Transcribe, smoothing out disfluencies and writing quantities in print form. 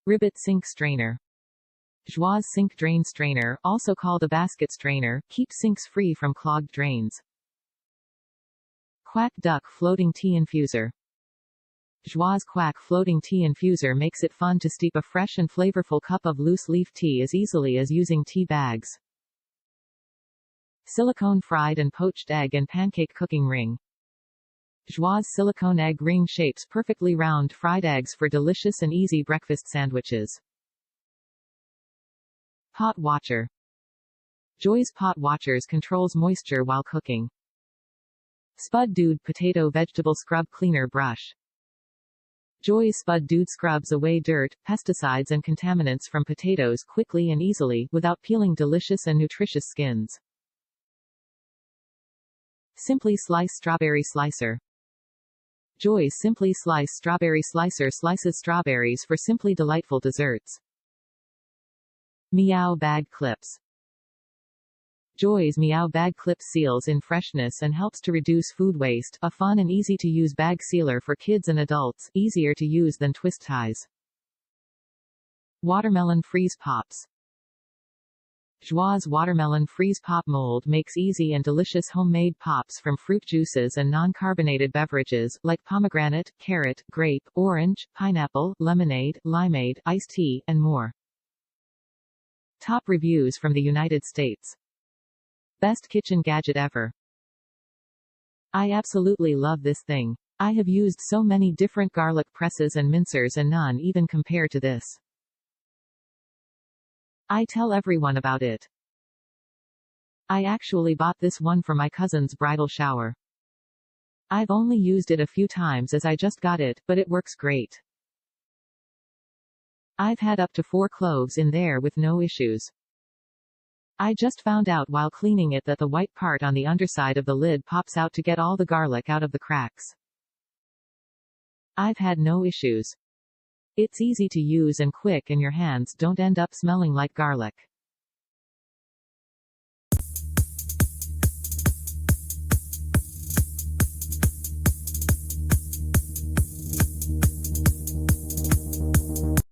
Ribbit sink strainer. Joie's sink drain strainer, also called a basket strainer, keeps sinks free from clogged drains. Quack duck floating tea infuser. Joie's Quack floating tea infuser makes it fun to steep a fresh and flavorful cup of loose leaf tea as easily as using tea bags. Silicone fried and poached egg and pancake cooking ring. Joie's silicone egg ring shapes perfectly round fried eggs for delicious and easy breakfast sandwiches. Pot watcher. Joie's pot watchers controls moisture while cooking. Spud Dude potato vegetable scrub cleaner brush. Joie's Spud Dude scrubs away dirt, pesticides and contaminants from potatoes quickly and easily, without peeling delicious and nutritious skins. Simply Slice strawberry slicer. Joie's Simply Slice strawberry slicer slices strawberries for simply delightful desserts. Meow bag clips. Joie's Meow bag clip seals in freshness and helps to reduce food waste, a fun and easy-to-use bag sealer for kids and adults, easier to use than twist ties. Watermelon freeze pops. Joie's watermelon freeze pop mold makes easy and delicious homemade pops from fruit juices and non-carbonated beverages, like pomegranate, carrot, grape, orange, pineapple, lemonade, limeade, iced tea, and more. Top reviews from the United States. Best kitchen gadget ever. I absolutely love this thing. I have used so many different garlic presses and mincers and none even compare to this. I tell everyone about it. I actually bought this one for my cousin's bridal shower. I've only used it a few times as I just got it, but it works great. I've had up to 4 cloves in there with no issues. I just found out while cleaning it that the white part on the underside of the lid pops out to get all the garlic out of the cracks. I've had no issues. It's easy to use and quick and your hands don't end up smelling like garlic.